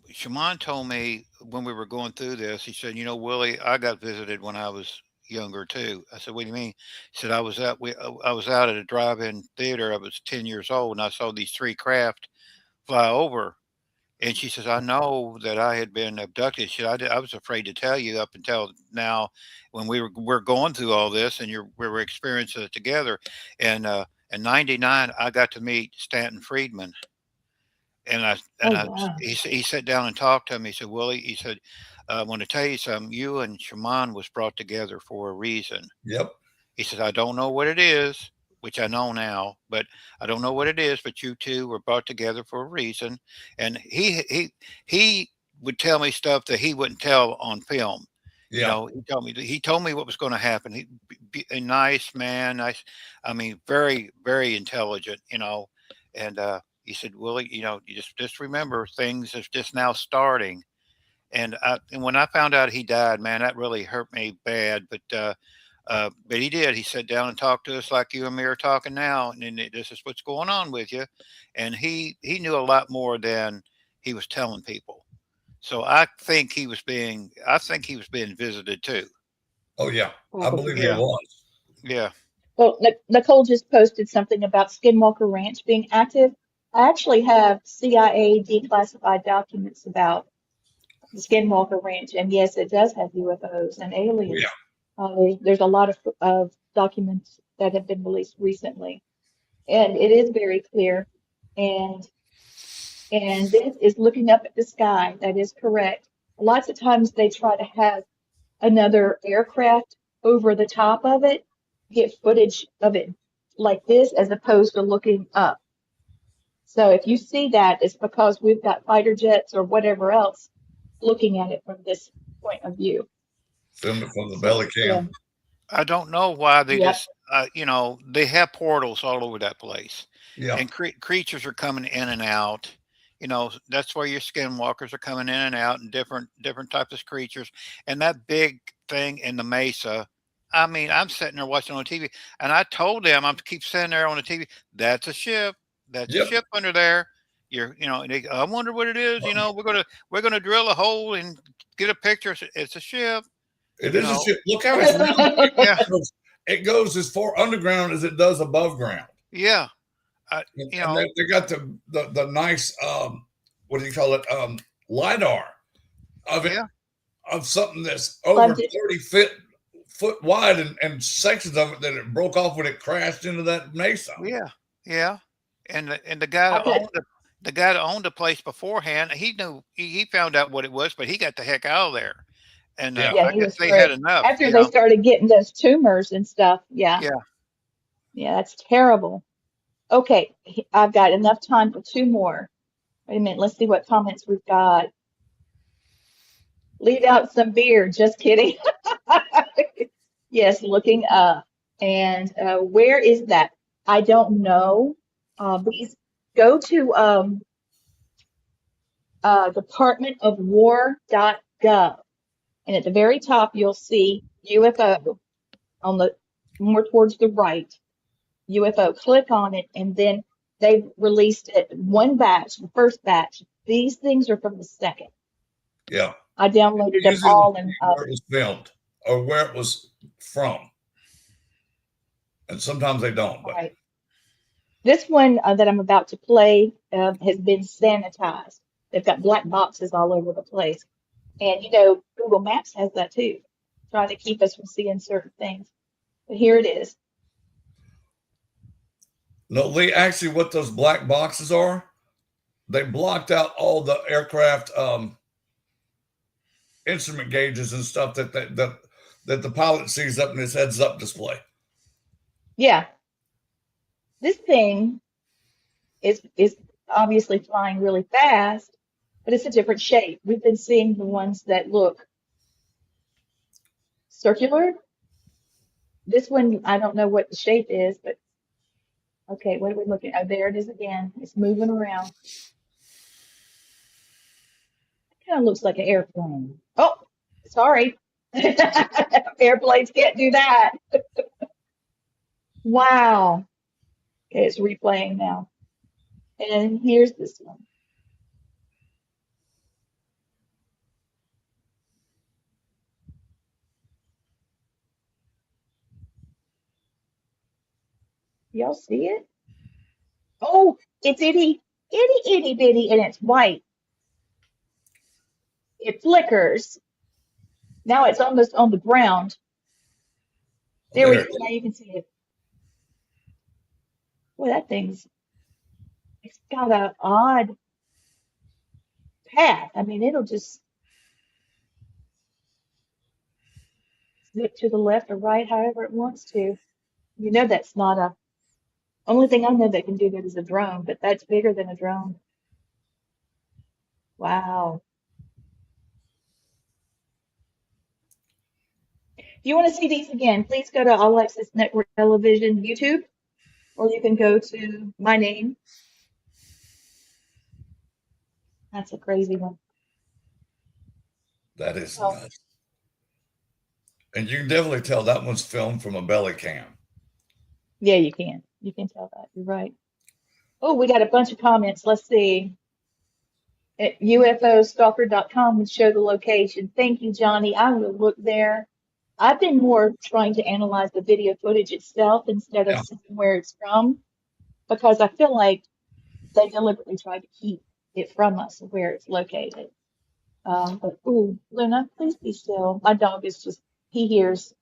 Shaman told me when we were going through this, he said, Willie, I got visited when I was younger too. I said, what do you mean? He said, I was out at a drive-in theater. I was 10 years old and I saw these three craft fly over. And she says, I know that I had been abducted. She said, I was afraid to tell you up until now when we're going through all this and we were experiencing it together. And in 99, I got to meet Stanton Friedman. Oh wow. He sat down and talked to me. He said, Willie, he said, I want to tell you something. You and Shaman was brought together for a reason. Yep. He said, I don't know what it is, which I know now, but I don't know what it is, but you two were brought together for a reason. And he would tell me stuff that he wouldn't tell on film. Yeah. He told me what was going to happen. He a nice man, nice, I mean, very, very intelligent, and he said, Willie, you just remember things are just now starting. And when I found out he died, man, that really hurt me bad. But he did. He sat down and talked to us like you and me are talking now, and this is what's going on with you. And he knew a lot more than he was telling people. So I think he was being visited too. Oh yeah, I believe Yeah. it was. Yeah. Well, Nicole just posted something about Skinwalker Ranch being active. I actually have CIA declassified documents about the Skinwalker Ranch, and yes, it does have UFOs and aliens. There's a lot of documents that have been released recently, and it is very clear. And this is looking up at the sky. That is correct. Lots of times they try to have another aircraft over the top of it, get footage of it like this, as opposed to looking up. So if you see that, it's because we've got fighter jets or whatever else looking at it from this point of view. Filmed it from the belly cam. I don't know why they Yep. just, they have portals all over that place. Yeah. And creatures are coming in and out. That's where your skinwalkers are coming in and out, and different types of creatures. And that big thing in the mesa, I mean, I'm sitting there watching on TV, and I told them, I keep sitting there on the TV, that's a ship. That's a ship under there. I wonder what it is. We're gonna drill a hole and get a picture. It's a ship. It is a ship. Look how it's round. Yeah. It goes as far underground as it does above ground. Yeah. And they got the nice what do you call it, lidar of it, of something that's over 30 foot wide, and sections of it that it broke off when it crashed into that mesa. Yeah. And the guy that owned the place beforehand, he knew, he found out what it was, but he got the heck out of there. And I guess they had enough after they started getting those tumors and stuff. Yeah, that's terrible. Okay, I've got enough time for two more. Wait a minute, let's see what comments we've got. Leave out some beer, just kidding. Yes, looking up. And where is that? I don't know. Please go to departmentofwar.gov. And at the very top, you'll see UFO on the more towards the right. UFO, click on it, and then they released it one batch, the first batch. These things are from the second. Yeah. I downloaded them all and where it was filmed or where it was from. And sometimes they don't. But. Right. This one that I'm about to play has been sanitized. They've got black boxes all over the place. And, Google Maps has that too, trying to keep us from seeing certain things. But here it is. No, Lee, actually what those black boxes are, they blocked out all the aircraft instrument gauges and stuff that the pilot sees up in his heads-up display. Yeah. This thing is obviously flying really fast, but it's a different shape. We've been seeing the ones that look circular. This one, I don't know what the shape is, but okay, what are we looking at? Oh, there it is again. It's moving around. Kind of looks like an airplane. Oh, sorry. Airplanes can't do that. Wow. Okay, it's replaying now. And here's this one. Y'all see it? Oh, it's itty bitty, and it's white. It flickers. Now it's almost on the ground. There we go. Now you can see it. Boy, that it's got an odd path. I mean, it'll just zip to the left or right, however it wants to. You know that's not a, only thing I know that can do that is a drone, but that's bigger than a drone. Wow. If you want to see these again, please go to All Access Network Television YouTube, or you can go to my name. That's a crazy one. That is Oh. nuts. And you can definitely tell that one's filmed from a belly cam. Yeah, you can. You can tell that. You're right. Oh, we got a bunch of comments. Let's see. At UFOstalker.com would show the location. Thank you, Johnny. I will look there. I've been more trying to analyze the video footage itself instead of seeing where it's from, because I feel like they deliberately tried to keep it from us where it's located. But ooh, Luna, please be still. My dog is just, he hears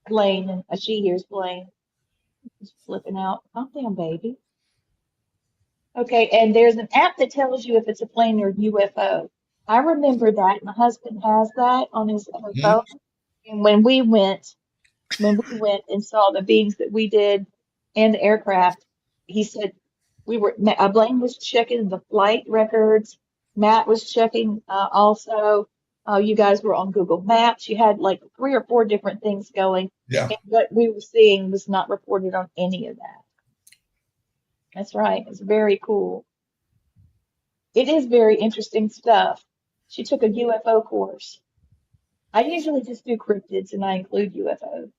Blaine and she hears Blaine. He's flipping out. Calm down, baby. Okay, and there's an app that tells you if it's a plane or UFO. I remember that. My husband has that on his phone. And when we went and saw the beings that we did and the aircraft, he said Blaine was checking the flight records. Matt was checking also. You guys were on Google Maps. You had like 3 or 4 different things going. Yeah. And what we were seeing was not reported on any of that. That's right. It's very cool. It is very interesting stuff. She took a UFO course. I usually just do cryptids and I include UFO.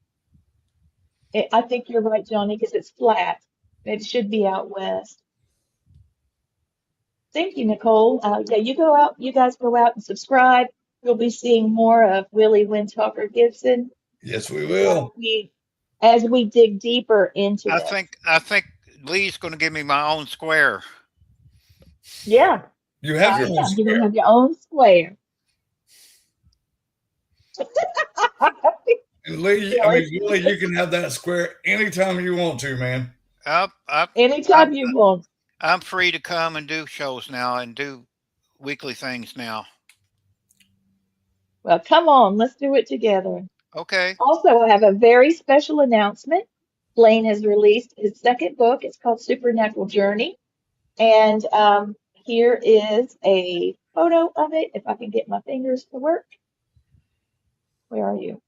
I think you're right, Johnny, because it's flat. It should be out west. Thank you, Nicole. Yeah, you guys go out and subscribe. You'll be seeing more of Willie Windtalker Gibson. Yes, we will. As we dig deeper into I this. think Lee's going to give me my own square. Yeah. You have your own You're square. going to have your own square. And Lee, I mean, Willie, you can have that square anytime you want to, man. Anytime you want. I'm free to come and do shows now and do weekly things now. Well, come on, let's do it together. Okay. Also, I have a very special announcement. Blaine has released his second book. It's called Supernatural Journey. And here is a photo of it, if I can get my fingers to work. Where are you?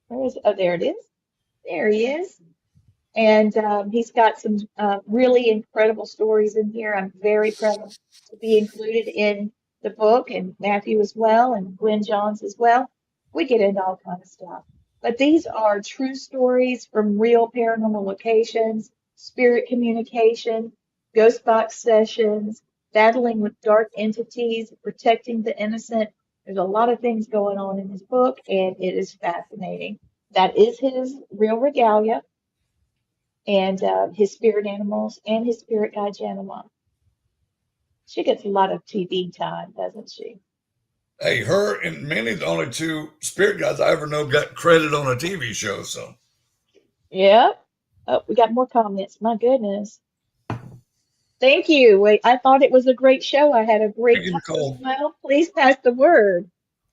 Where is it? Oh, there it is. There he is. And he's got some really incredible stories in here. I'm very proud to be included in the book, and Matthew as well, and Gwen Johns as well. We get into all kinds of stuff. But these are true stories from real paranormal locations, spirit communication, ghost box sessions, battling with dark entities, protecting the innocent. There's a lot of things going on in his book, and it is fascinating. That is his real regalia, and his spirit animals, and his spirit guide, Janema. She gets a lot of TV time, doesn't she? Hey, her and Minnie, the only 2 spirit guides I ever know got credit on a TV show. So, yeah. Oh, we got more comments. My goodness. Thank you. Wait, I thought it was a great show. I had a great time as well. Please pass the word.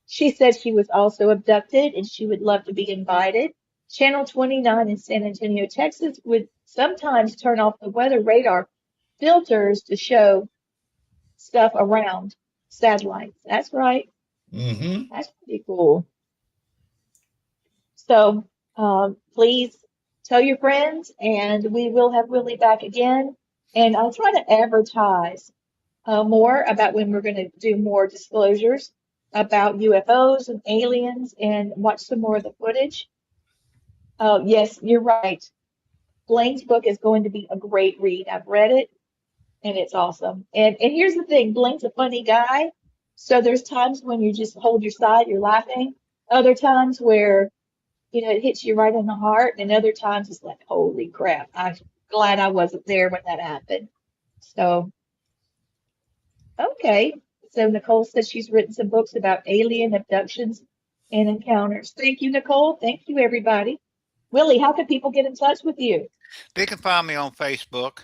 She said she was also abducted and she would love to be invited. Channel 29 in San Antonio, Texas would sometimes turn off the weather radar filters to show stuff around satellites. That's right. Mm-hmm. That's pretty cool. So please tell your friends, and we will have Willie back again. And I'll try to advertise more about when we're going to do more disclosures about UFOs and aliens and watch some more of the footage. Yes, you're right. Blaine's book is going to be a great read. I've read it and it's awesome. And here's the thing, Blaine's a funny guy. So there's times when you just hold your side, you're laughing. Other times where, it hits you right in the heart. And other times it's like, holy crap, I'm glad I wasn't there when that happened. So, okay. So Nicole says she's written some books about alien abductions and encounters. Thank you, Nicole. Thank you, everybody. Willie, how can people get in touch with you? They can find me on Facebook,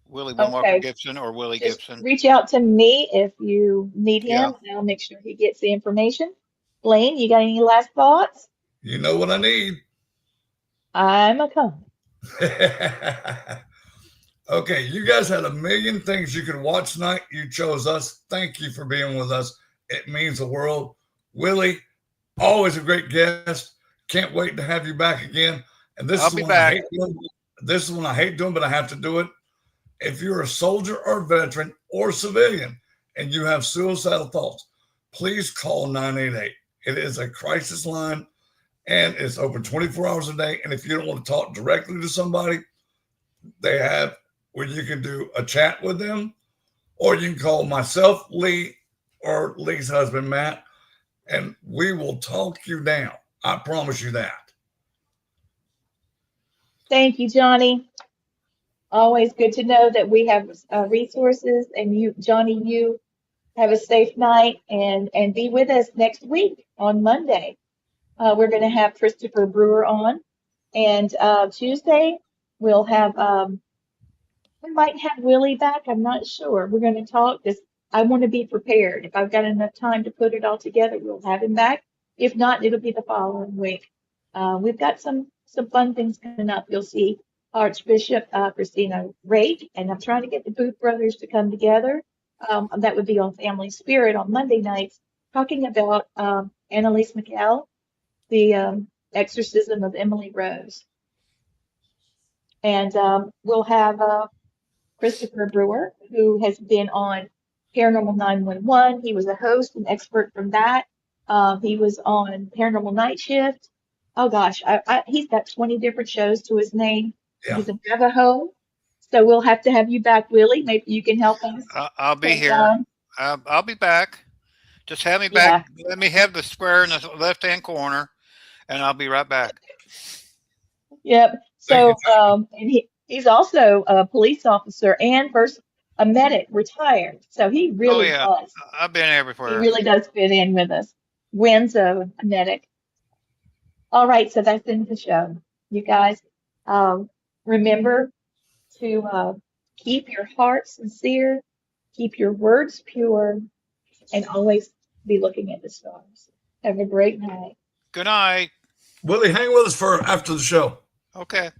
Willie Windwalker Okay. Gibson or Willie Just Gibson. reach out to me if you need him, Yeah. and I'll make sure he gets the information. Blaine, you got any last thoughts? You know what I need. I'm a coming. Okay, you guys had a million things you could watch tonight. You chose us. Thank you for being with us. It means the world. Willie, always a great guest. Can't wait to have you back again. And this I'll is be one back. I hate doing. This is one I hate doing, but I have to do it. If you're a soldier or veteran or civilian and you have suicidal thoughts, please call 988. It is a crisis line and it's open 24 hours a day. And if you don't want to talk directly to somebody, they have where you can do a chat with them, or you can call myself, Lee, or Lee's husband, Matt, and we will talk you down. I promise you that. Thank you, Johnny. Always good to know that we have resources, and you, Johnny, you have a safe night and be with us next week on Monday. We're going to have Christopher Brewer on, and Tuesday we'll have we might have Willie back. I'm not sure. We're going to talk this. I want to be prepared. If I've got enough time to put it all together, we'll have him back. If not, it'll be the following week. We've got some fun things coming up. You'll see Archbishop Christina Rake, and I'm trying to get the Booth brothers to come together. That would be on Family Spirit on Monday nights, talking about Annalise McKell, the exorcism of Emily Rose. And we'll have Christopher Brewer, who has been on Paranormal 911. He was a host and expert from that. He was on Paranormal Night Shift. Oh gosh, he's got 20 different shows to his name. Yeah. He's a Navajo. So we'll have to have you back, Willie. Maybe you can help us. I'll be Take here. on. I'll be back. Just have me Yeah. back. Let me have the square in the left-hand corner, and I'll be right back. Yep. Thank So, and he's also a police officer and first a medic, retired. So he really yeah. does. I've been He everywhere. really does fit in with us. Wynn's a medic. All right, so that's the end of the show. You guys, remember to keep your heart sincere, keep your words pure, and always be looking at the stars. Have a great night. Good night. Willie, hang with us for after the show. Okay.